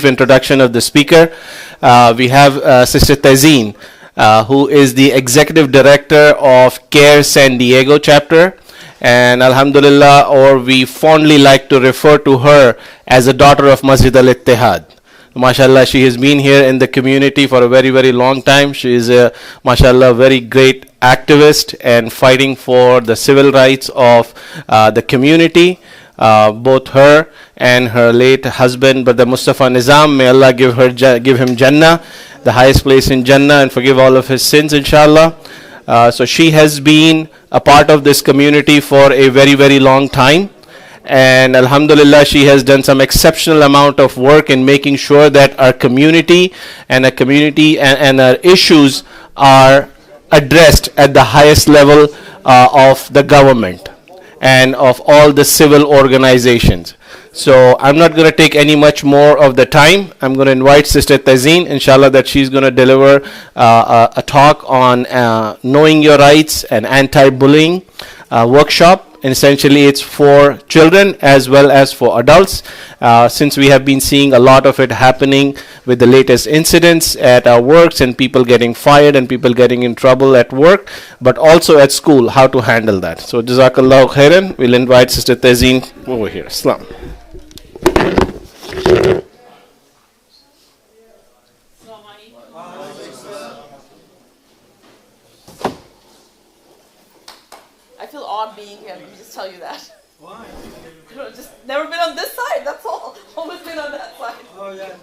brief introduction of the speaker. We have Sister Tazeen, who is the Executive Director of CARE San Diego chapter. And Alhamdulillah, or we fondly like to refer to her as a daughter of Masjid al-Ittihad. MashaAllah, she has been here in the community for a very, very long time. She is a, MashaAllah, very great activist and fighting for the civil rights of the community. Both her and her late husband, Brother Mustafa Nizaam, may Allah give him Jannah, the highest place in Jannah, and forgive all of his sins, inshallah. So she has been a part of this community for a very, very long time. And Alhamdulillah, she has done some exceptional amount of work in making sure that our community and our issues are addressed at the highest level of the government and of all the civil organizations. So I'm not going to take any much more of the time. I'm going to invite Sister Tazeen, inshallah, that she's going to deliver a talk on knowing your rights and anti-bullying workshop. And essentially, it's for children as well as for adults, since we have been seeing a lot of it happening with the latest incidents at our works and people getting fired and people getting in trouble at work, but also at school, how to handle that. So, Jazakallahu khairan. We'll invite Sister Tazeen over here. Islam. I feel odd being here, let me just tell you that. Why? Just never been on this side, that's all. Always been on that side. Oh, yeah.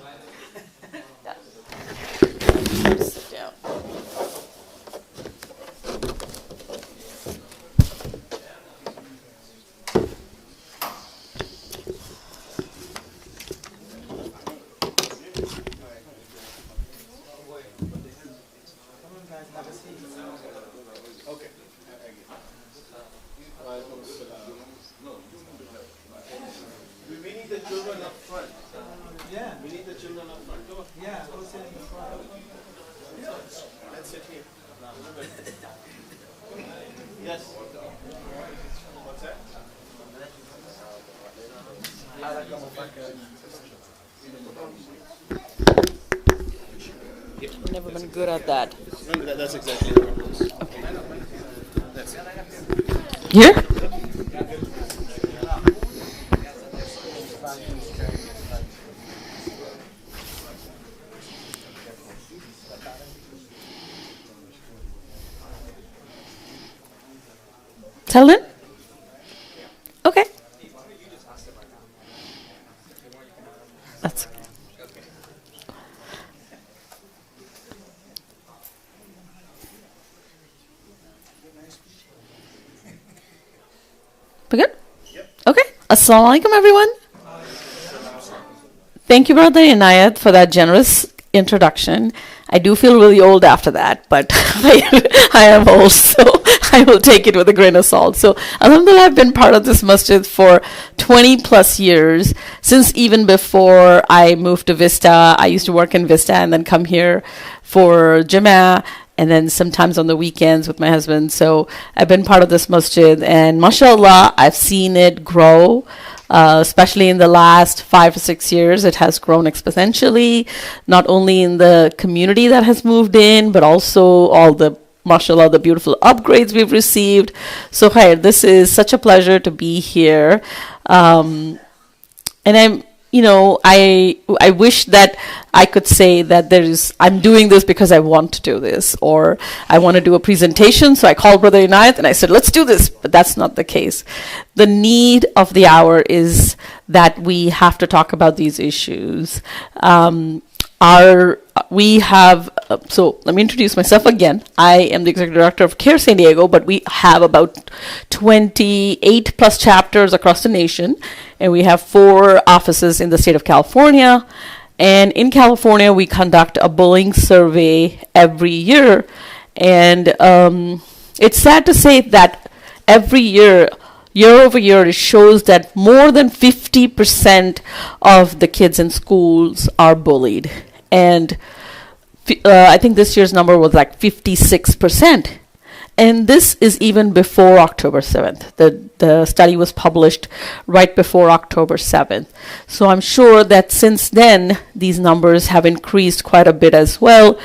Yeah. Just sit down. Never been good at that. That's exactly what it is. Okay. Here? Tell it? Okay. That's okay. We good? Yep. Okay. Assalamu alaikum, everyone. Thank you, Brother Inayat, for that generous introduction. I do feel really old after that, but I am old, so I will take it with a grain of salt. So, alhamdulillah, I've been part of this masjid for 20 plus years, since even before I moved to Vista. I used to work in Vista and then come here for Jama'ah, and then sometimes on the weekends with my husband. So I've been part of this masjid, and mashallah, I've seen it grow. Especially in the last 5 or 6 years, it has grown exponentially, not only in the community that has moved in, but also all the, mashallah, the beautiful upgrades we've received. So, hi, this is such a pleasure to be here. And I wish that I could say that I'm doing this because I want to do this, or I want to do a presentation. So I called Brother Inayat and I said, let's do this. But that's not the case. The need of the hour is that we have to talk about these issues. So let me introduce myself again. I am the Executive Director of CARE San Diego, but we have about 28 plus chapters across the nation, and we have 4 offices in the state of California. And in California, we conduct a bullying survey every year. And it's sad to say that every year over year, it shows that more than 50% of the kids in schools are bullied. And I think this year's number was like 56%. And this is even before October 7th. The study was published right before October 7th. So I'm sure that since then, these numbers have increased quite a bit as well.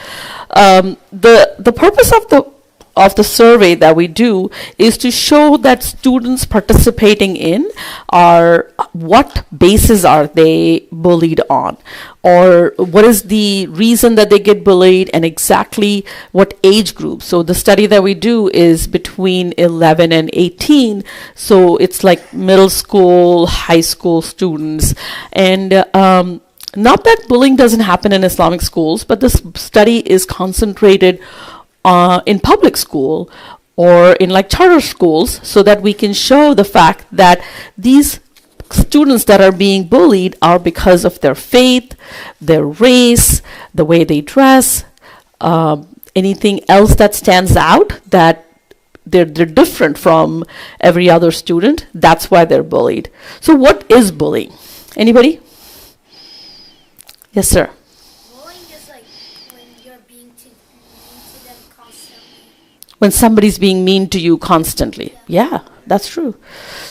The purpose of the survey that we do is to show that students participating in are what basis are they bullied on, or what is the reason that they get bullied, and exactly what age group. So the study that we do is between 11 and 18, so it's like middle school, high school students. And not that bullying doesn't happen in Islamic schools, but this study is concentrated in public school or in like charter schools, so that we can show the fact that these students that are being bullied are because of their faith, their race, the way they dress, anything else that stands out, that they're different from every other student. That's why they're bullied. So what is bullying? Anybody? Yes, sir. When somebody's being mean to you constantly. Yeah, that's true.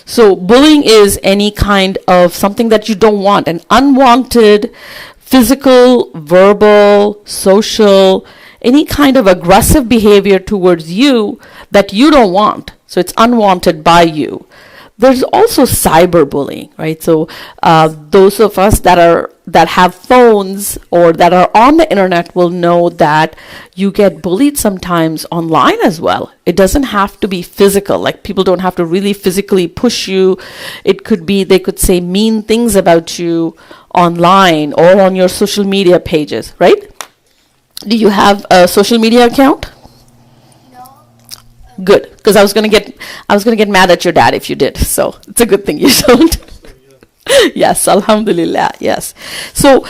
So bullying is any kind of something that you don't want, an unwanted physical, verbal, social, any kind of aggressive behavior towards you that you don't want. So it's unwanted by you. There's also cyberbullying, right? So those of us that have phones or that are on the internet will know that you get bullied sometimes online as well. It doesn't have to be physical. Like, people don't have to really physically push you. It could be they could say mean things about you online or on your social media pages, right? Do you have a social media account? Good, because I was gonna get mad at your dad if you did. So it's a good thing you don't. Yes, alhamdulillah. Yes. So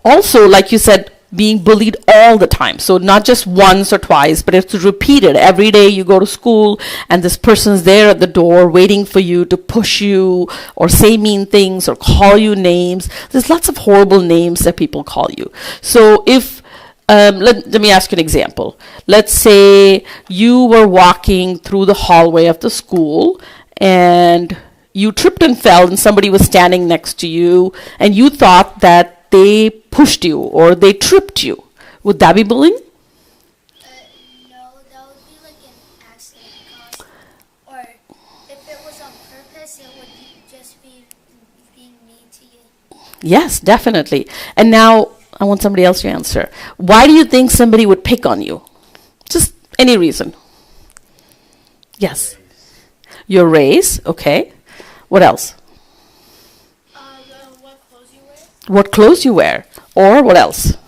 also, like you said, being bullied all the time. So not just once or twice, but it's repeated. Every day you go to school and this person's there at the door waiting for you to push you or say mean things or call you names. There's lots of horrible names that people call you. So if let me ask you an example. Let's say you were walking through the hallway of the school and you tripped and fell and somebody was standing next to you and you thought that they pushed you or they tripped you. Would that be bullying? No, that would be like an accident. Or if it was on purpose, it would just be being mean to you. Yes, definitely. And now I want somebody else to answer. Why do you think somebody would pick on you? Just any reason. Yes. Your race, okay. What else? What clothes you wear. What clothes you wear. Or what else?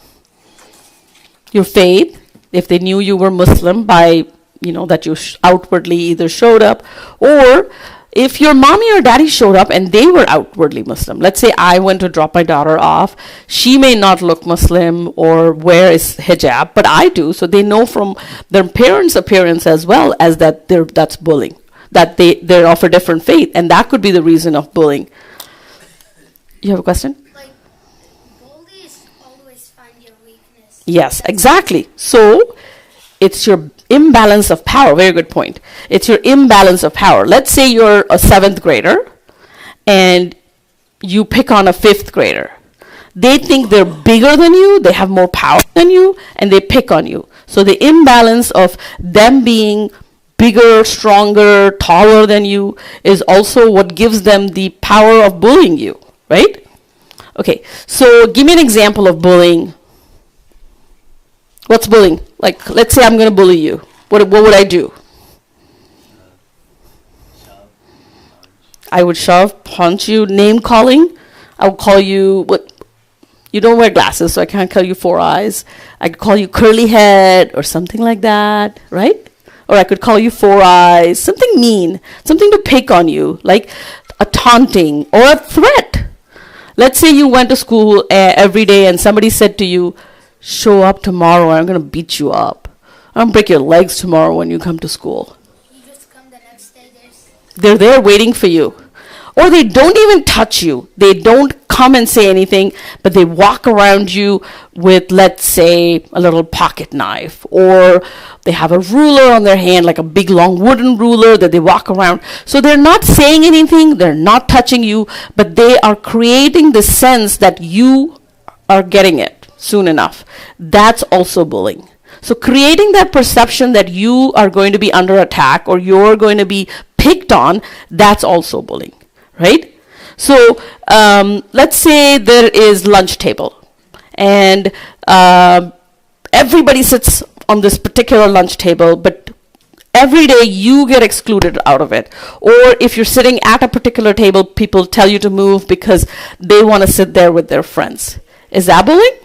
Your faith. If they knew you were Muslim by, that you outwardly either showed up, or if your mommy or daddy showed up and they were outwardly Muslim. Let's say I went to drop my daughter off. She may not look Muslim or wear hijab, but I do. So they know from their parents' appearance as well as that's bullying, that they're of a different faith. And that could be the reason of bullying. You have a question? Like, bullies always find your weakness. Yes, exactly. So it's your imbalance of power. Very good point. It's your imbalance of power. Let's say you're a 7th grader and you pick on a 5th grader. They think they're bigger than you, they have more power than you, and they pick on you. So the imbalance of them being bigger, stronger, taller than you is also what gives them the power of bullying you, right? Okay, so give me an example of bullying. What's bullying? Like, let's say I'm going to bully you. What would I do? I would shove, punch you, name calling. I would call you, what? You don't wear glasses, so I can't call you 4 eyes. I could call you curly head or something like that, right? Or I could call you 4 eyes, something mean, something to pick on you, like a taunting or a threat. Let's say you went to school every day and somebody said to you, show up tomorrow or I'm going to beat you up. I'm going to break your legs tomorrow when you come to school. You just come the next day, They're there waiting for you. Or they don't even touch you. They don't come and say anything, but they walk around you with, let's say, a little pocket knife, or they have a ruler on their hand, like a big long wooden ruler that they walk around. So they're not saying anything, they're not touching you, but they are creating the sense that you are getting it soon enough. That's also bullying. So creating that perception that you are going to be under attack or you're going to be picked on, that's also bullying, right? So let's say there is lunch table, and everybody sits on this particular lunch table, but every day you get excluded out of it. Or if you're sitting at a particular table, people tell you to move because they want to sit there with their friends. Is that bullying?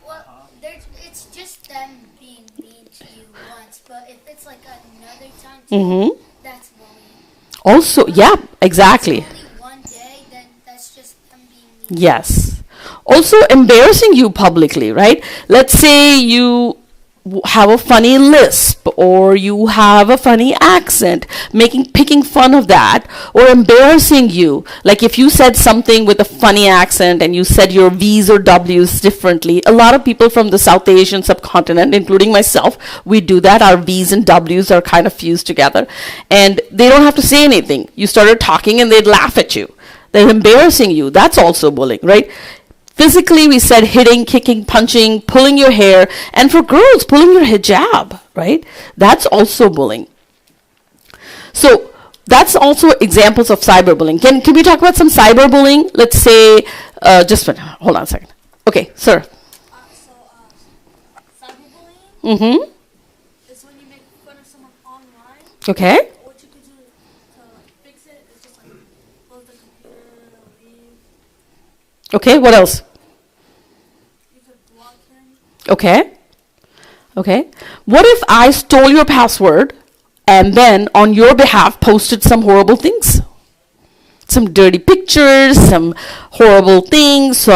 Well, it's just them being mean to you once, but if it's like another time, too, that's bullying. Also, yeah, exactly. If it's only one day, then that's just them being mean. Yes. Also embarrassing you publicly, right? Let's say you have a funny lisp, or you have a funny accent, picking fun of that, or embarrassing you. Like if you said something with a funny accent and you said your V's or W's differently. A lot of people from the South Asian subcontinent, including myself, we do that. Our V's and W's are kind of fused together, and they don't have to say anything. You started talking and they'd laugh at you. They're embarrassing you. That's also bullying, right? Physically, we said hitting, kicking, punching, pulling your hair, and for girls, pulling your hijab, right? That's also bullying. So that's also examples of cyberbullying. Can we talk about some cyberbullying? Let's say, hold on a second. Okay, sir. Cyberbullying is when you make fun of someone online. Okay. What you could do to fix it is just like close the computer, leave. Okay, what else? You could block him. Okay. Okay. What if I stole your password and then on your behalf posted some horrible things? Some dirty pictures, some horrible things,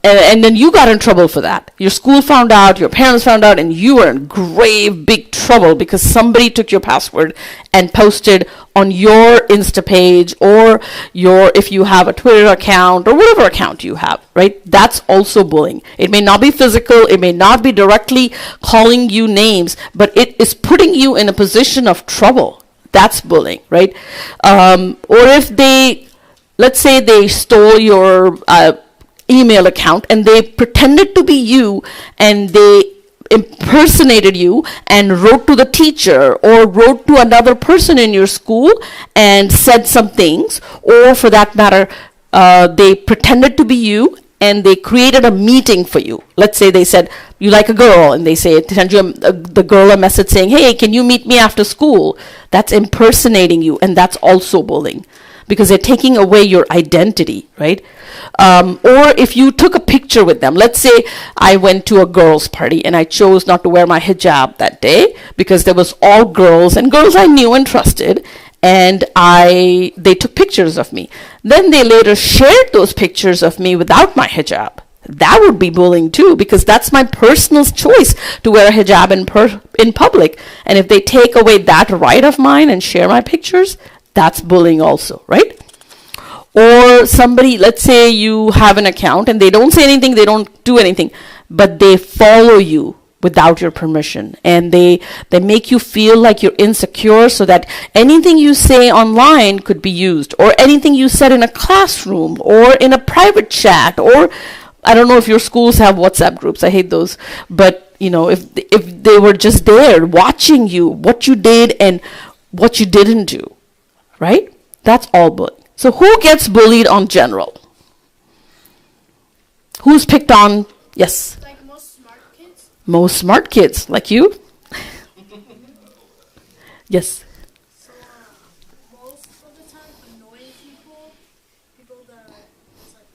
and then you got in trouble for that. Your school found out, your parents found out, and you were in grave big trouble because somebody took your password and posted on your Insta page, or if you have a Twitter account or whatever account you have, right? That's also bullying. It may not be physical, it may not be directly calling you names, but it is putting you in a position of trouble. That's bullying, right? Or if let's say they stole your email account and they pretended to be you and they impersonated you and wrote to the teacher or wrote to another person in your school and said some things, or for that matter, they pretended to be you and they created a meeting for you. Let's say they said, you like a girl, and they send you the girl a message saying, hey, can you meet me after school? That's impersonating you, and that's also bullying, because they're taking away your identity, right? Or if you took a picture with them, let's say I went to a girls' party and I chose not to wear my hijab that day because there was all girls and girls I knew and trusted, and they took pictures of me. Then they later shared those pictures of me without my hijab. That would be bullying too, because that's my personal choice to wear a hijab in public. And if they take away that right of mine and share my pictures, that's bullying also, right? Or somebody, let's say you have an account and they don't say anything, they don't do anything, but they follow you without your permission, and they make you feel like you're insecure, so that anything you say online could be used, or anything you said in a classroom or in a private chat, or I don't know if your schools have WhatsApp groups. I hate those. But if they were just there watching you, what you did and what you didn't do, right? That's all bullying. So who gets bullied on general? Who's picked on? Yes. Like most smart kids. Most smart kids, like you. Yes. So most of the time, annoying people that are just like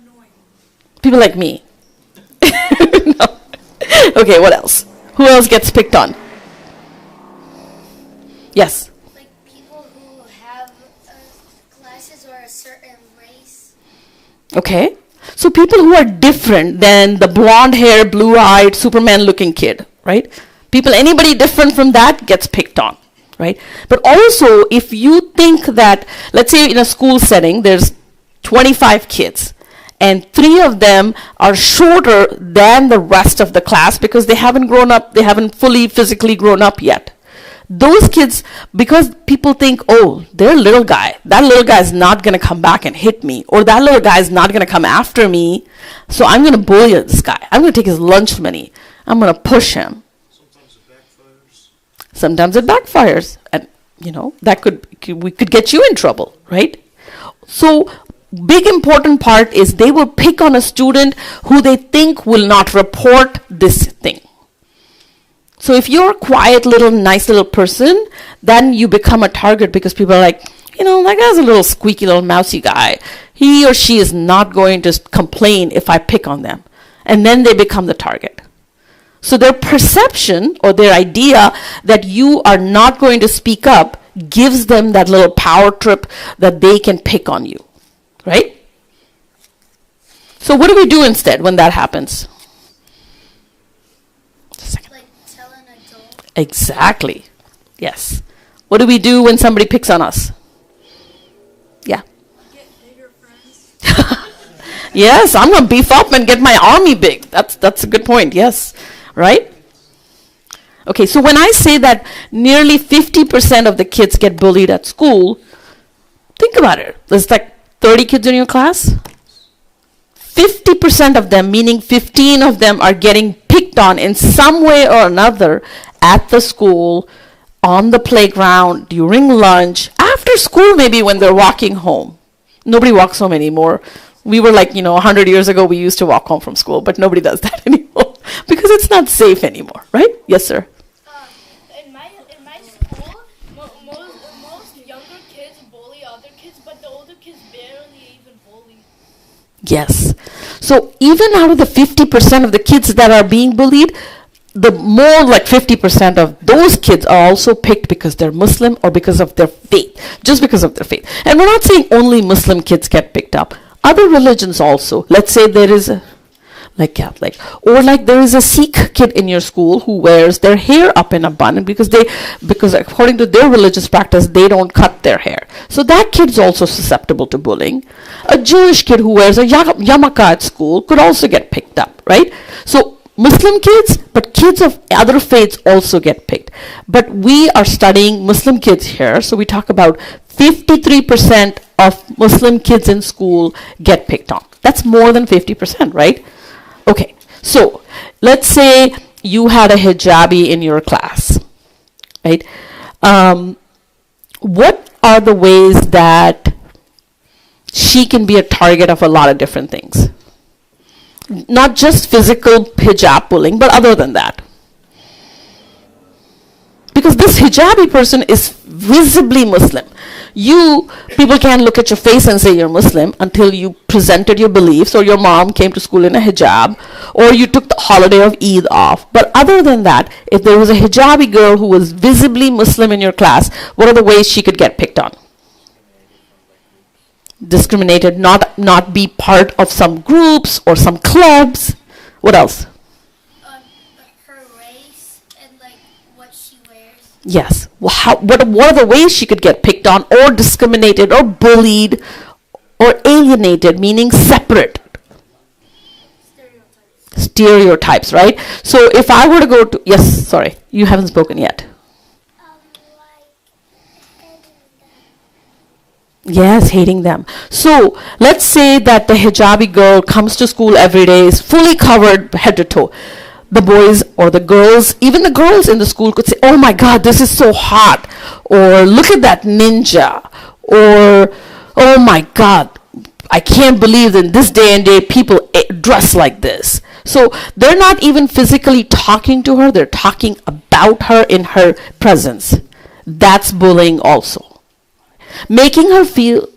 annoying. People like me. No. Okay, what else? Who else gets picked on? Yes. Like people who have glasses or a certain race. Okay. So people who are different than the blonde hair, blue eyed, Superman looking kid, right? Anybody different from that gets picked on. right? But also, if you think that, let's say in a school setting, there's 25 kids, and 3 of them are shorter than the rest of the class because they haven't grown up, they haven't fully physically grown up yet. Those kids, because people think, oh, they're a little guy, that little guy is not going to come back and hit me, or that little guy is not going to come after me, so I'm going to bully this guy. I'm going to take his lunch money. I'm going to push him. Sometimes it backfires, and that we could get you in trouble, right? So big important part is they will pick on a student who they think will not report this thing. So if you're a quiet little nice little person, then you become a target because people are like, that guy's a little squeaky little mousy guy. He or she is not going to complain if I pick on them. And then they become the target. So their perception or their idea that you are not going to speak up gives them that little power trip that they can pick on you, right? So what do we do instead when that happens? Like tell an adult. Exactly. Yes. What do we do when somebody picks on us? Yeah. Get bigger friends. Yes, I'm going to beef up and get my army big. That's a good point. Yes. Right? Okay, so when I say that nearly 50% of the kids get bullied at school, think about it. There's like 30 kids in your class. 50% of them, meaning 15 of them, are getting picked on in some way or another at the school, on the playground, during lunch, after school maybe when they're walking home. Nobody walks home anymore. We were like, 100 years ago we used to walk home from school, but nobody does that anymore because it's not safe anymore, right? Yes, sir. In my school, most younger kids bully other kids, but the older kids barely even bully. Yes. So even out of the 50% of the kids that are being bullied, the more like 50% of those kids are also picked because they're Muslim or because of their faith, just because of their faith. And we're not saying only Muslim kids get picked up. Other religions also. Let's say there is a, like Catholic, or like there is a Sikh kid in your school who wears their hair up in a bun because according to their religious practice, they don't cut their hair. So that kid's also susceptible to bullying. A Jewish kid who wears a yarmulke at school could also get picked up, right? So Muslim kids, but kids of other faiths also get picked. But we are studying Muslim kids here, so we talk about 53% of Muslim kids in school get picked on. That's more than 50%, right? Okay, so let's say you had a hijabi in your class, right? What are the ways that she can be a target of a lot of different things? Not just physical hijab bullying, but other than that. Because this hijabi person is visibly Muslim. People can't look at your face and say you're Muslim until you presented your beliefs, or your mom came to school in a hijab, or you took the holiday of Eid off. But other than that, if there was a hijabi girl who was visibly Muslim in your class, what are the ways she could get picked on? Discriminated, not be part of some groups or some clubs. What else? Her race and like what she wears. Yes. Well, what are the ways she could get picked on or discriminated or bullied or alienated, meaning separate? Stereotypes, right? So if I were to go to, yes, sorry, you haven't spoken yet. Yes, hating them. So let's say that the hijabi girl comes to school every day, is fully covered head to toe. The boys or the girls, even the girls in the school could say, oh my God, this is so hot. Or look at that ninja. Or, oh my God, I can't believe that in this day and day people dress like this. So they're not even physically talking to her, they're talking about her in her presence. That's bullying also. Making her feel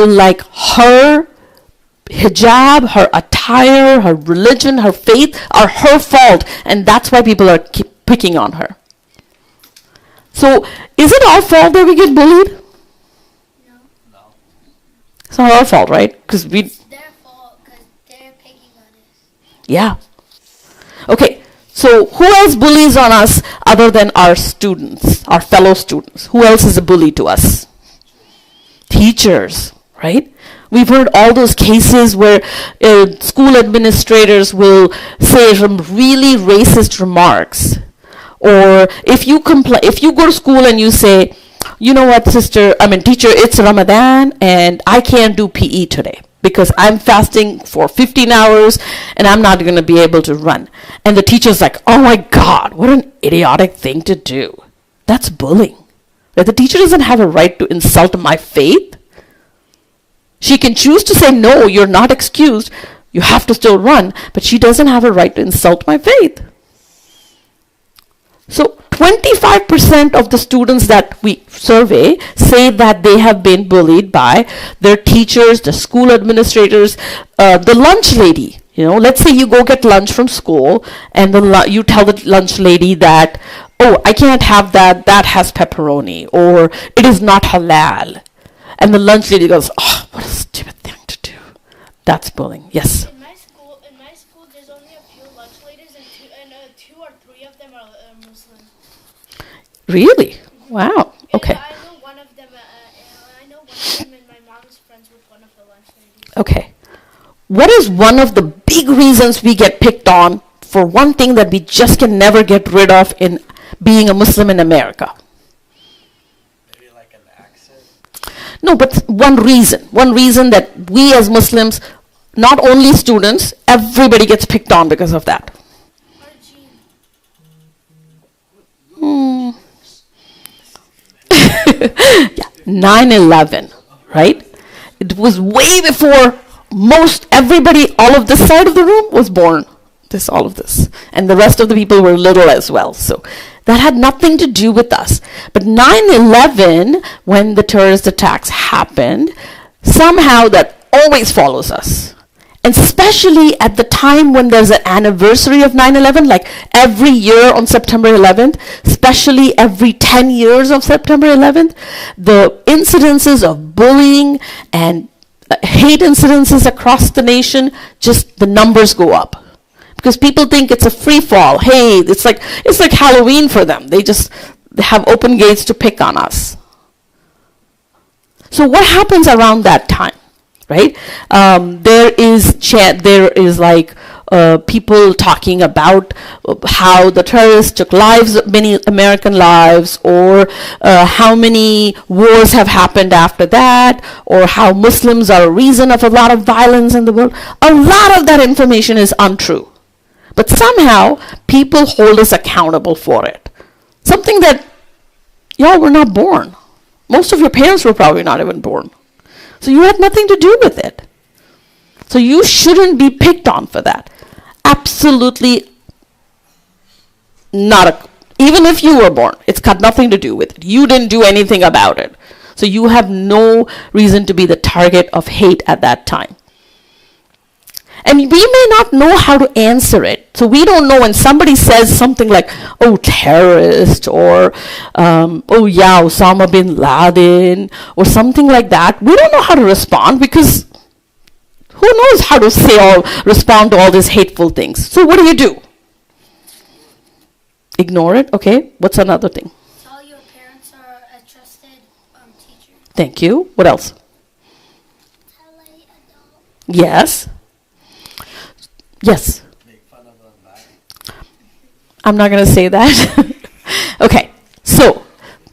like her hijab, her attire, her religion, her faith are her fault, and that's why people are picking on her. So is it our fault that we get bullied? No. It's not our fault, right? Because It's their fault because they're picking on us. yeah. Okay, So who else bullies on us other than our students, our fellow students? Who else is a bully to us? Teachers, right? We've heard all those cases where school administrators will say some really racist remarks. Or if you go to school and you say, you know what, teacher, it's Ramadan and I can't do PE today because I'm fasting for 15 hours and I'm not going to be able to run. And the teacher's like, oh my God, what an idiotic thing to do. That's bullying. That the teacher doesn't have a right to insult my faith. She can choose to say, no, you're not excused. You have to still run. But she doesn't have a right to insult my faith. So 25% of the students that we survey say that they have been bullied by their teachers, the school administrators, the lunch lady. Let's say you go get lunch from school and you tell the lunch lady that, oh, I can't have that, that has pepperoni, or it is not halal. And the lunch lady goes, oh, what a stupid thing to do. That's bullying. Yes? In my school, there's only a few lunch ladies, and two or three of them are Muslim. Really? Wow. Okay. And I know one of them. And my mom's friends with one of the lunch ladies. Okay. What is one of the big reasons we get picked on for one thing that we just can never get rid of in being a Muslim in America? Maybe like an accent? No, but one reason that we as Muslims, not only students, everybody gets picked on because of that. Our gene. Yeah, 9/11, right? It was way before everybody, all of this side of the room was born. All of this. And the rest of the people were little as well. So that had nothing to do with us. But 9/11, when the terrorist attacks happened, somehow that always follows us. And especially at the time when there's an anniversary of 9/11, like every year on September 11th, especially every 10 years of September 11th, the incidences of bullying and hate incidences across the nation, just the numbers go up. Because people think it's a free fall. Hey, it's like Halloween for them. They have open gates to pick on us. So what happens around that time, right? There is like people talking about how the terrorists took many American lives, or how many wars have happened after that, or how Muslims are a reason of a lot of violence in the world. A lot of that information is untrue. But somehow, people hold us accountable for it. Something that y'all were not born. Most of your parents were probably not even born. So you had nothing to do with it. So you shouldn't be picked on for that. Absolutely not. Even if you were born, it's got nothing to do with it. You didn't do anything about it. So you have no reason to be the target of hate at that time. And we may not know how to answer it. So we don't know when somebody says something like, oh, terrorist, or, oh, yeah, Osama bin Laden, or something like that. We don't know how to respond because who knows how to say or respond to all these hateful things. So what do? Ignore it? Okay. What's another thing? Tell your parents are a trusted teacher. Thank you. What else? Tell a adult. Yes. Yes. Make fun of them back. I'm not going to say that. Okay. So,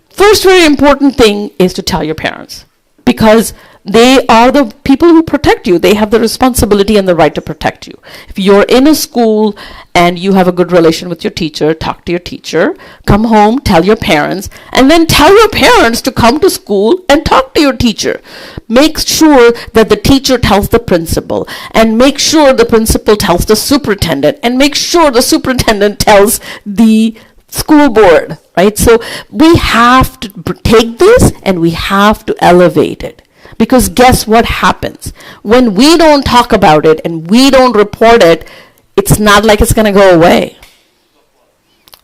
first very important thing is to tell your parents, because they are the people who protect you. They have the responsibility and the right to protect you. If you're in a school and you have a good relation with your teacher, talk to your teacher, come home, tell your parents, and then tell your parents to come to school and talk to your teacher. Make sure that the teacher tells the principal, and make sure the principal tells the superintendent, and make sure the superintendent tells the school board, right? So we have to take this and we have to elevate it. Because guess what happens? When we don't talk about it and we don't report it, it's not like it's going to go away.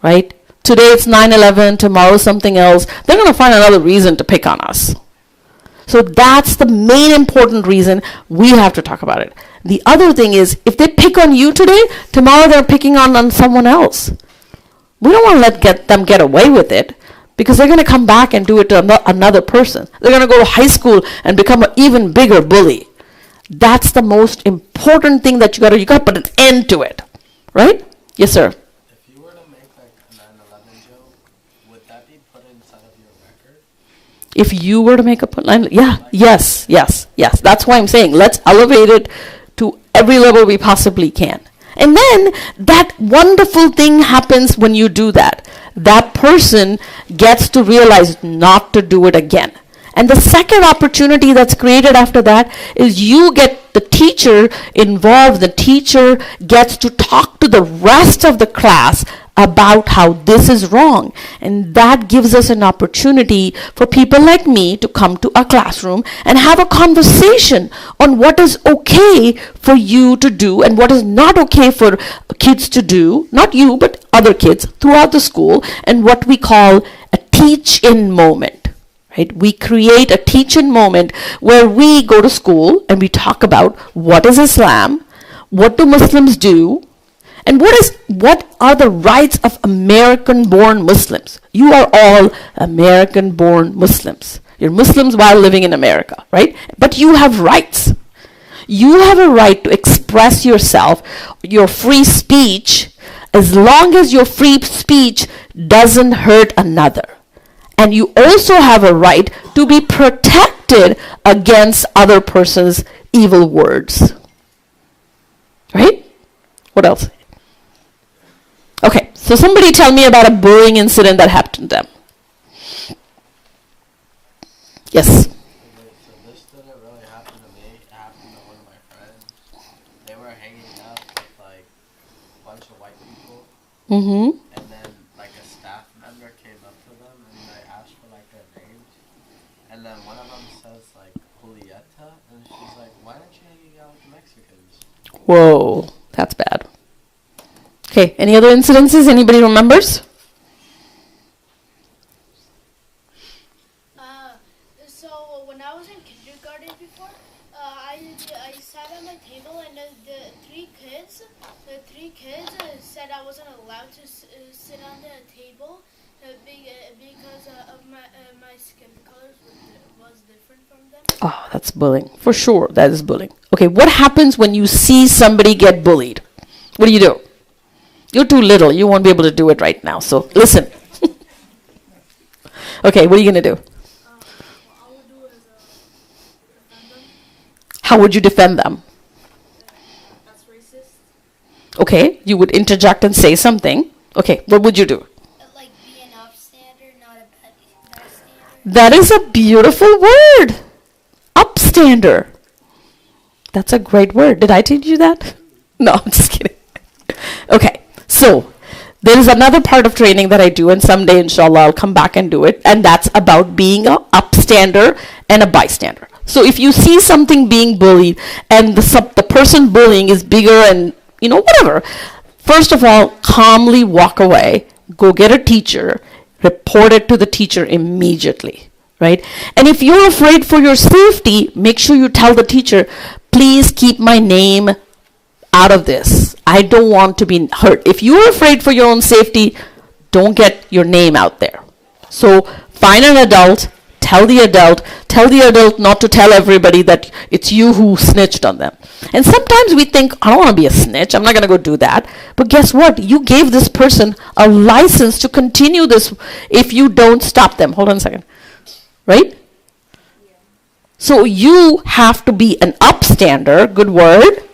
Right? Today it's 9/11, tomorrow something else. They're going to find another reason to pick on us. So that's the main important reason we have to talk about it. The other thing is, if they pick on you today, tomorrow they're picking on someone else. We don't want to let them get away with it, because they're going to come back and do it to another person. They're going to go to high school and become an even bigger bully. That's the most important thing that you got to put an end to it. Right? Yes, sir. If you were to make like a 9/11 joke, would that be put inside of your record? If you were to make a punchline, yeah, yes. That's why I'm saying let's elevate it to every level we possibly can. And then that wonderful thing happens when you do that. That person gets to realize not to do it again. And the second opportunity that's created after that is you get the teacher involved. The teacher gets to talk to the rest of the class about how this is wrong. And that gives us an opportunity for people like me to come to a classroom and have a conversation on what is okay for you to do and what is not okay for kids to do, not you, but other kids throughout the school, and what we call a teach-in moment. Right? We create a teach-in moment where we go to school and we talk about what is Islam, what do Muslims do, and what are the rights of American-born Muslims. You are all American-born Muslims. You're Muslims while living in America, right? But you have rights. You have a right to express yourself, your free speech, as long as your free speech doesn't hurt another. And you also have a right to be protected against other person's evil words. Right? What else? Okay, so somebody tell me about a bullying incident that happened to them. Yes? Okay, so this didn't really happen to me. It happened to one of my friends. They were hanging out with like a bunch of white people. Mm-hmm. And then like a staff member came up to them and they asked for like their names. And then one of them says like Julieta, and she's like, why aren't you hanging out with Mexicans? Whoa, that's bad. Okay, any other incidences anybody remembers? So when I was in kindergarten before, I sat at my table and the three kids said I wasn't allowed to sit on the table because of my skin color was different from them. Oh, that's bullying. For sure, that is bullying. Okay, what happens when you see somebody get bullied? What do? You're too little. You won't be able to do it right now. So listen. Okay, what are you going to do? What I would do is defend them. How would you defend them? That's racist. Okay, you would interject and say something. Okay, what would you do? Like be an upstander, not a bystander. That is a beautiful word. Upstander. That's a great word. Did I teach you that? No, I'm just kidding. Okay, so there is another part of training that I do, and someday, inshallah, I'll come back and do it, and that's about being an upstander and a bystander. So if you see something being bullied, and the person bullying is bigger and, whatever, first of all, calmly walk away, go get a teacher, report it to the teacher immediately, right? And if you're afraid for your safety, make sure you tell the teacher, please keep my name out of this. I don't want to be hurt. If you're afraid for your own safety, don't get your name out there. So find an adult, tell the adult not to tell everybody that it's you who snitched on them. And sometimes we think, I don't want to be a snitch, I'm not going to go do that. But guess what? You gave this person a license to continue this if you don't stop them. Hold on a second. Right? So you have to be an upstander, good word,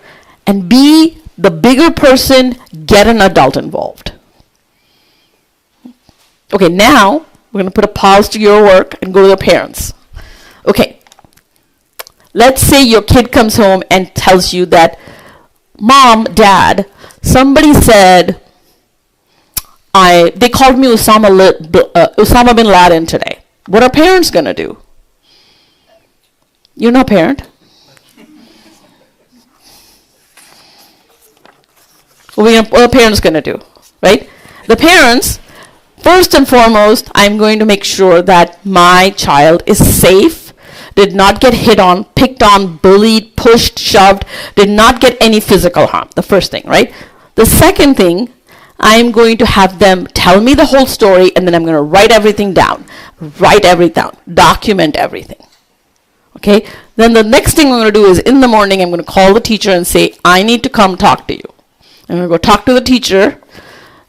and be the bigger person, get an adult involved. Okay, now we're going to put a pause to your work and go to the parents. Okay, let's say your kid comes home and tells you that, Mom, Dad, somebody said, they called me Osama bin Laden today. What are parents going to do? You're not a parent. What are parents going to do, right? The parents, first and foremost, I'm going to make sure that my child is safe, did not get hit on, picked on, bullied, pushed, shoved, did not get any physical harm. The first thing, right? The second thing, I'm going to have them tell me the whole story, and then I'm going to write everything down. Write everything down. Document everything. Okay? Then the next thing I'm going to do is in the morning, I'm going to call the teacher and say, I need to come talk to you. I'm going to go talk to the teacher.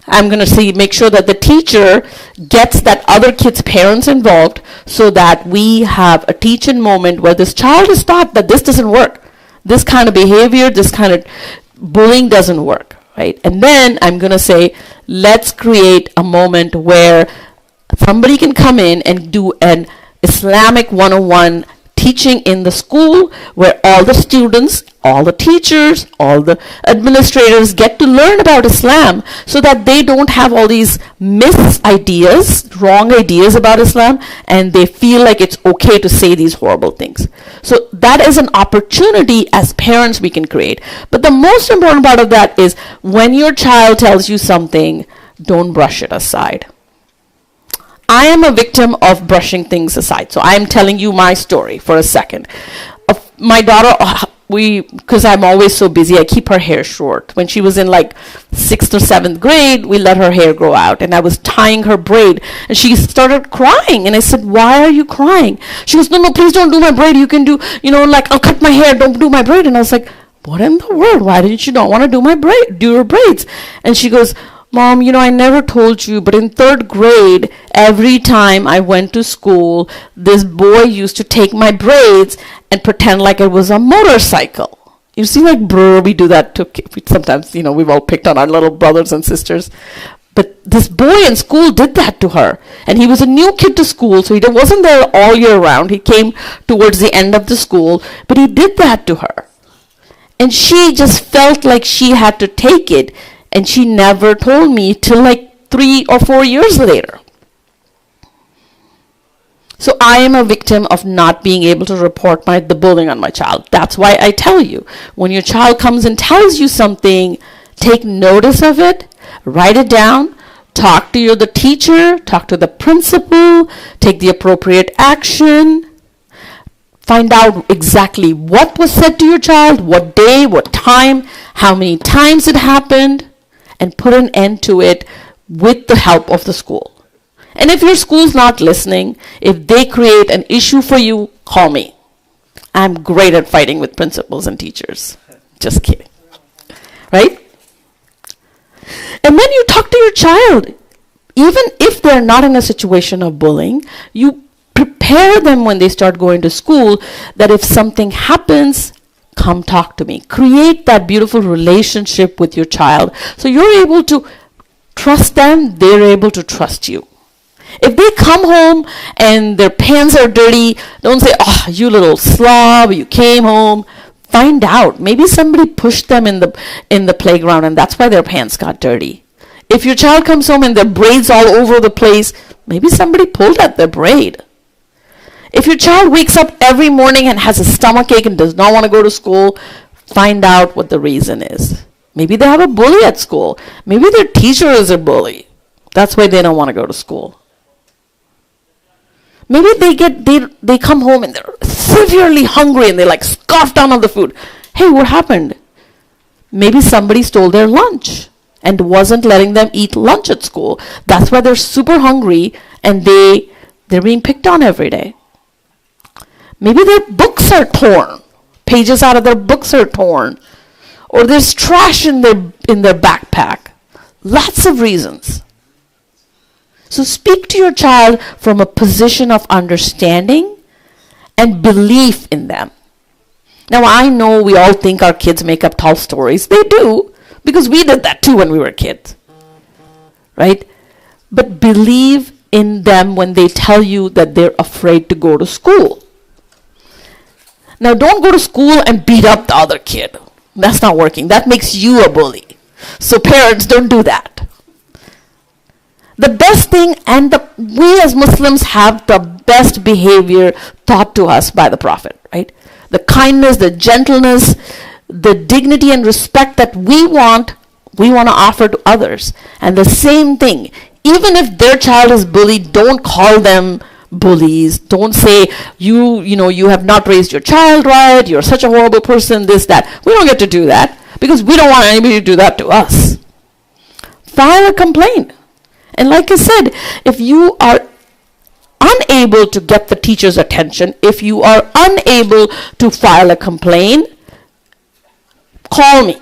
I'm going to make sure that the teacher gets that other kid's parents involved so that we have a teach-in moment where this child is taught that this doesn't work. This kind of behavior, this kind of bullying doesn't work, right? And then I'm going to say, let's create a moment where somebody can come in and do an Islamic 101 teaching in the school where all the students, all the teachers, all the administrators get to learn about Islam so that they don't have all these mis-ideas, wrong ideas about Islam, and they feel like it's okay to say these horrible things. So that is an opportunity as parents we can create. But the most important part of that is when your child tells you something, don't brush it aside. I am a victim of brushing things aside. So I am telling you my story for a second. My daughter, because I'm always so busy, I keep her hair short. When she was in like 6th or 7th grade, we let her hair grow out, and I was tying her braid, and she started crying, and I said, why are you crying? She goes, no, please don't do my braid. You can do, like, I'll cut my hair, don't do my braid. And I was like, what in the world? Why didn't you not want to do your braids? And she goes, Mom, I never told you, but in 3rd grade, every time I went to school, this boy used to take my braids and pretend like it was a motorcycle. You see, like, we do that too. Sometimes, we've all picked on our little brothers and sisters. But this boy in school did that to her. And he was a new kid to school, so he wasn't there all year round. He came towards the end of the school, but he did that to her. And she just felt like she had to take it. And she never told me till like 3 or 4 years later. So I am a victim of not being able to report the bullying on my child. That's why I tell you, when your child comes and tells you something, take notice of it, write it down, talk to the teacher, talk to the principal, take the appropriate action. Find out exactly what was said to your child, what day, what time, how many times it happened, and put an end to it with the help of the school. And if your school's not listening, if they create an issue for you, call me. I'm great at fighting with principals and teachers. Just kidding. Right? And then you talk to your child. Even if they're not in a situation of bullying, you prepare them when they start going to school that if something happens, come talk to me. Create that beautiful relationship with your child so you're able to trust them, they're able to trust you. If they come home and their pants are dirty, don't say, oh, you little slob, you came home. Find out. Maybe somebody pushed them in the playground and that's why their pants got dirty. If your child comes home and their braids all over the place, maybe somebody pulled at their braid. If your child wakes up every morning and has a stomachache and does not want to go to school, find out what the reason is. Maybe they have a bully at school. Maybe their teacher is a bully. That's why they don't want to go to school. Maybe they come home and they're severely hungry and they like scarf down on the food. Hey, what happened? Maybe somebody stole their lunch and wasn't letting them eat lunch at school. That's why they're super hungry and they're being picked on every day. Maybe their books are torn. Pages out of their books are torn. Or there's trash in their backpack. Lots of reasons. So speak to your child from a position of understanding and belief in them. Now I know we all think our kids make up tall stories. They do, because we did that too when we were kids. Right? But believe in them when they tell you that they're afraid to go to school. Now, don't go to school and beat up the other kid. That's not working. That makes you a bully. So parents, don't do that. The best thing, and we as Muslims have the best behavior taught to us by the Prophet, right? The kindness, the gentleness, the dignity and respect that we want to offer to others. And the same thing, even if their child is bullied, don't call them bullies. Don't say, you have not raised your child right, you're such a horrible person, this, that. We don't get to do that because we don't want anybody to do that to us. File a complaint. And like I said, if you are unable to get the teacher's attention, if you are unable to file a complaint, call me.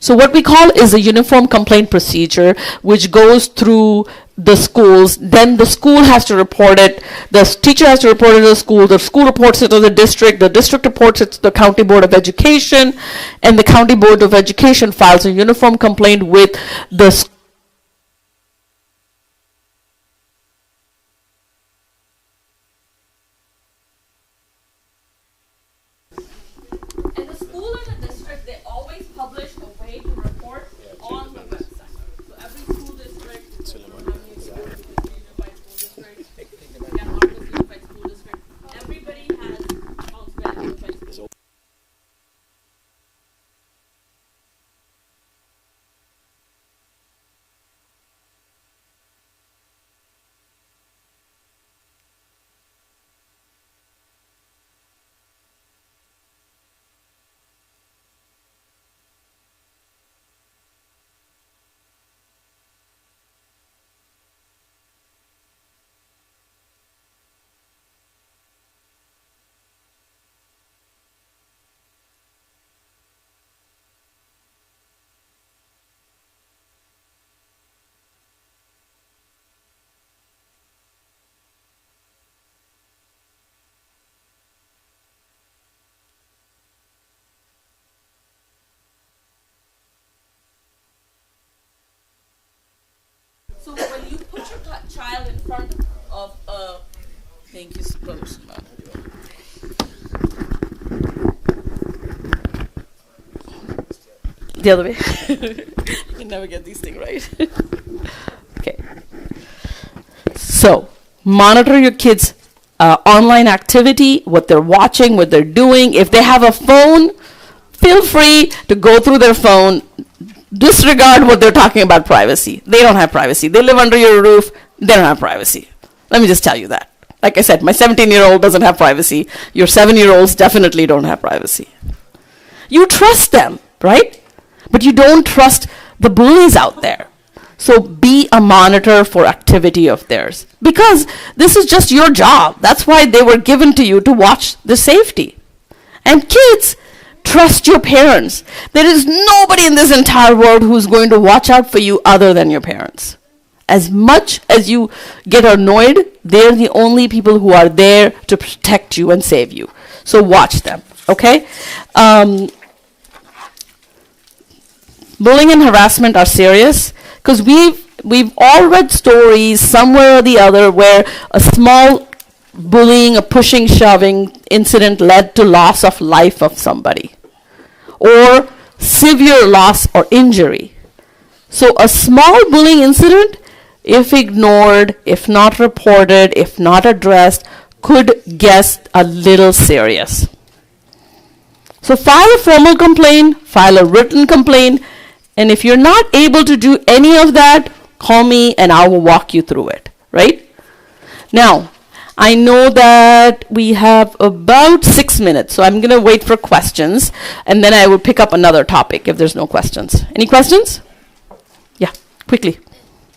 So what we call is a uniform complaint procedure, which goes through the schools. Then the school has to report it. The teacher has to report it to the school reports it to the district reports it to the county board of education, and the county board of education files a uniform complaint with the school. And the school and the district, they always publish a way to report on the website. So every school district, unified school district, everybody has Mount Bell Unified School. So when you put your child in front of a, thank you, spokesman. The other way. I can never get these things right. Okay. So monitor your kids' online activity, what they're watching, what they're doing. If they have a phone, feel free to go through their phone. Disregard what they're talking about privacy. They don't have privacy. They live under your roof. They don't have privacy. Let me just tell you that. Like I said, my 17-year-old doesn't have privacy. Your 7-year-olds definitely don't have privacy. You trust them, right? But you don't trust the bullies out there. So be a monitor for activity of theirs. Because this is just your job. That's why they were given to you to watch the safety. And kids, trust your parents. There is nobody in this entire world who's going to watch out for you other than your parents. As much as you get annoyed, they're the only people who are there to protect you and save you. So watch them, okay? Bullying and harassment are serious because we've all read stories somewhere or the other where a small bullying, a pushing, shoving incident led to loss of life of somebody or severe loss or injury. So a small bullying incident, if ignored, if not reported, if not addressed, could get a little serious. So file a formal complaint, file a written complaint, and if you're not able to do any of that, call me and I will walk you through it, right? Now, I know that we have about 6 minutes, so I'm going to wait for questions, and then I will pick up another topic if there's no questions. Any questions? Yeah, quickly.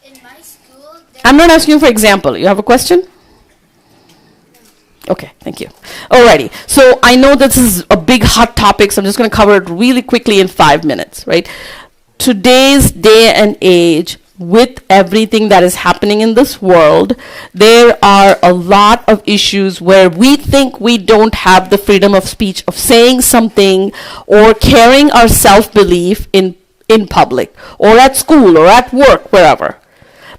In my school, I'm not asking you for example. You have a question? Okay, thank you. Alrighty, so I know this is a big hot topic, so I'm just going to cover it really quickly in 5 minutes, right? Today's day and age, with everything that is happening in this world, there are a lot of issues where we think we don't have the freedom of speech of saying something or carrying our self-belief in public or at school or at work, wherever.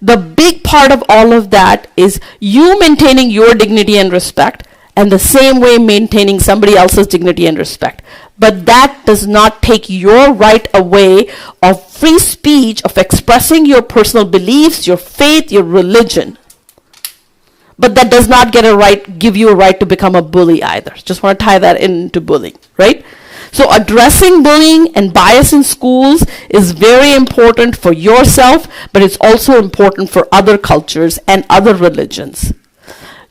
The big part of all of that is you maintaining your dignity and respect, and the same way maintaining somebody else's dignity and respect. But that does not take your right away of free speech, of expressing your personal beliefs, your faith, your religion. But that does not give you a right to become a bully either. Just want to tie that into bullying, right? So addressing bullying and bias in schools is very important for yourself, but it's also important for other cultures and other religions.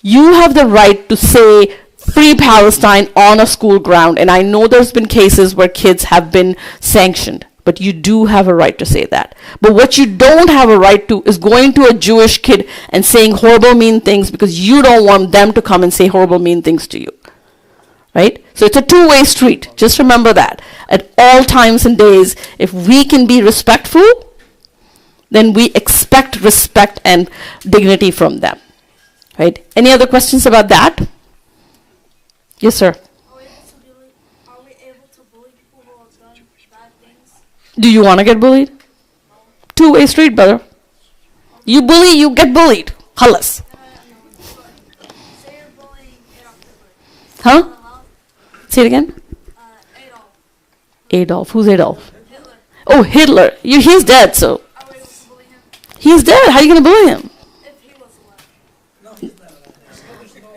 You have the right to say free Palestine on a school ground. And I know there's been cases where kids have been sanctioned, but you do have a right to say that. But what you don't have a right to is going to a Jewish kid and saying horrible, mean things because you don't want them to come and say horrible, mean things to you. Right? So it's a two-way street. Just remember that. At all times and days, if we can be respectful, then we expect respect and dignity from them. Right? Any other questions about that? Yes, sir. Are we able to bully people who have done bad things? Do you want to get bullied? Two-way street, brother. You bully, you get bullied. Khalas. Say you're bullying Adolf Hitler. Huh? Say it again. Adolf. Adolf. Who's Adolf? Hitler. Oh, Hitler. He's dead, so. Are we able to bully him He's dead. How are you going to bully him? if he was alive?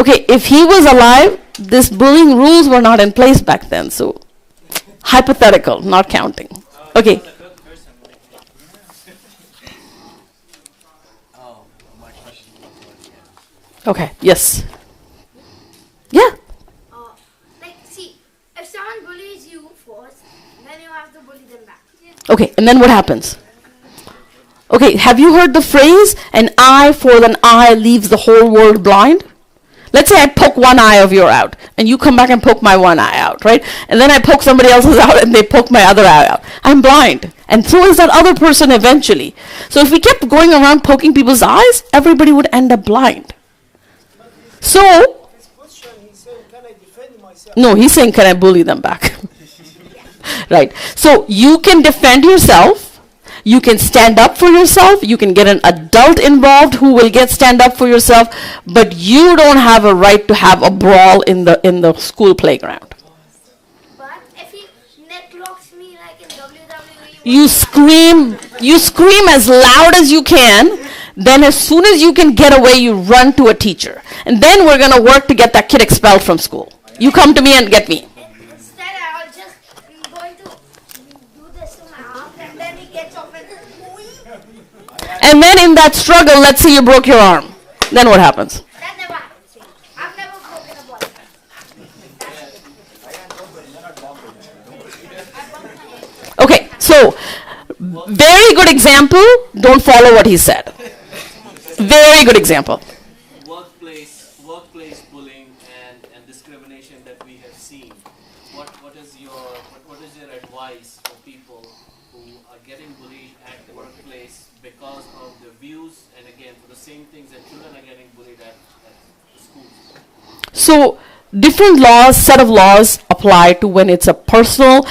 Okay, if he was alive, this bullying rules were not in place back then, so hypothetical, not counting. Okay. Oh, my question was what again? Okay, yes. Yeah. Like, see, if someone bullies you first, then you have to bully them back. Okay, and then what happens? Okay, have you heard the phrase, an eye for an eye leaves the whole world blind? Let's say I poke one eye of your out, and you come back and poke my one eye out, right? And then I poke somebody else's out, and they poke my other eye out. I'm blind. And so is that other person eventually. So if we kept going around poking people's eyes, everybody would end up blind. So, His question, he's saying, can I defend myself? no, he's saying, can I bully them back? Right. So you can defend yourself. You can stand up for yourself. You can get an adult involved who will stand up for yourself. But you don't have a right to have a brawl in the school playground. But if he neck locks me like in WWE, You scream as loud as you can. Then as soon as you can get away, you run to a teacher. And then we're going to work to get that kid expelled from school. You come to me and get me. instead I'll just going to do this to my arm, and then he gets off and And then in that struggle, let's say you broke your arm. Then what happens? that never happens. I've never broken a ball. Okay, so very good example. Don't follow what he said. Very good example. Workplace bullying and discrimination that we have seen. What is your advice for people who are getting bullied at the workplace because of the views and again for the same things that children are getting bullied at the schools? So different set of laws apply to when it's a personal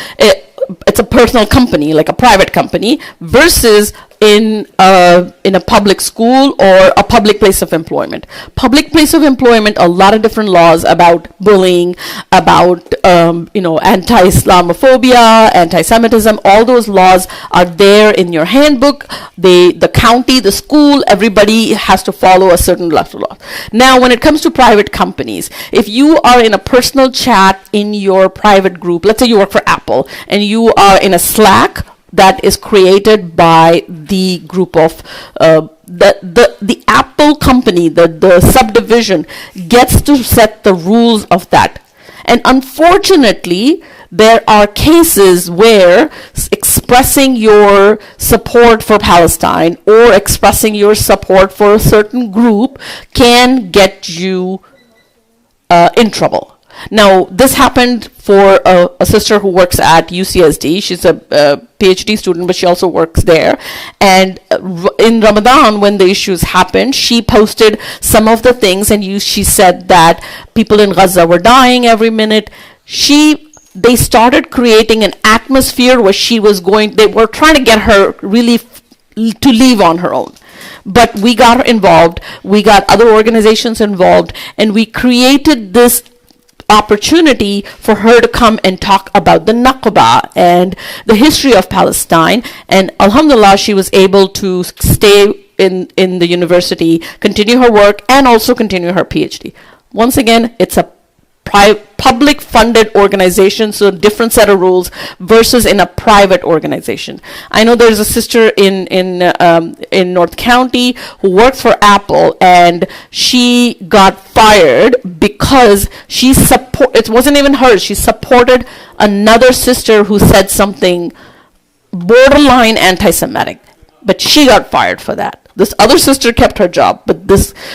company, like a private company, versus in a public school or a public place of employment. Public place of employment, a lot of different laws about bullying, about anti-Islamophobia, anti-Semitism. All those laws are there in your handbook. The county, the school, everybody has to follow a certain level of law. Now, when it comes to private companies, if you are in a personal chat in your private group, let's say you work for Apple, and you are in a Slack that is created by the group of the Apple company, the subdivision gets to set the rules of that. And unfortunately, there are cases where expressing your support for Palestine or expressing your support for a certain group can get you in trouble. Now, this happened for a sister who works at UCSD. She's a PhD student, but she also works there. And in Ramadan, when the issues happened, she posted some of the things, and she said that people in Gaza were dying every minute. They started creating an atmosphere where they were trying to get her really to leave on her own. But we got her involved. We got other organizations involved, and we created this opportunity for her to come and talk about the Nakba and the history of Palestine. And alhamdulillah, she was able to stay in the university, continue her work, and also continue her PhD. Once again, it's a public funded organization, so different set of rules, versus in a private organization. I know there's a sister in North County who works for Apple, and she got fired because it wasn't even hers, she supported another sister who said something borderline anti-Semitic, but she got fired for that. This other sister kept her job,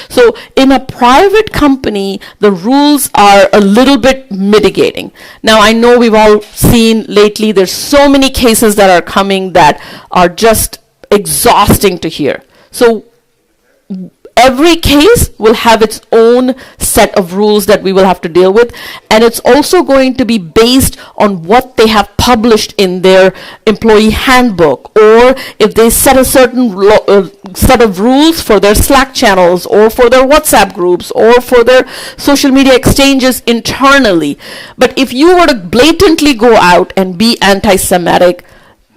so in a private company, the rules are a little bit mitigating. Now, I know we've all seen lately, there's so many cases that are coming that are just exhausting to hear. So every case will have its own set of rules that we will have to deal with, and it's also going to be based on what they have published in their employee handbook, or if they set a certain set of rules for their Slack channels, or for their WhatsApp groups, or for their social media exchanges internally. But if you were to blatantly go out and be anti-Semitic,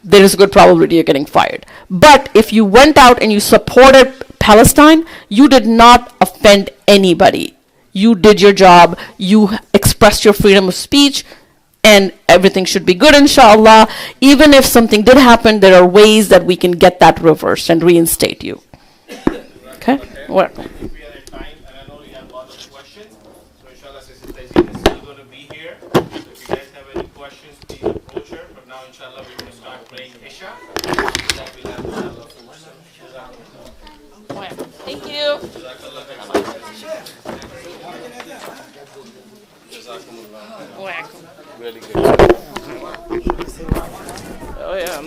there is a good probability you're getting fired. But if you went out and you supported Palestine, you did not offend anybody. You did your job, you expressed your freedom of speech, and everything should be good, inshallah. Even if something did happen, there are ways that we can get that reversed and reinstate you. Okay? Welcome. If we are at time, and I know you have lots of questions, so inshallah, Sister Tazeen is still going to be here. So if you guys have any questions, please approach her. But now, inshallah, we're going to start praying Isha. That we'll have inshallah. Thank you. Really good. Oh yeah.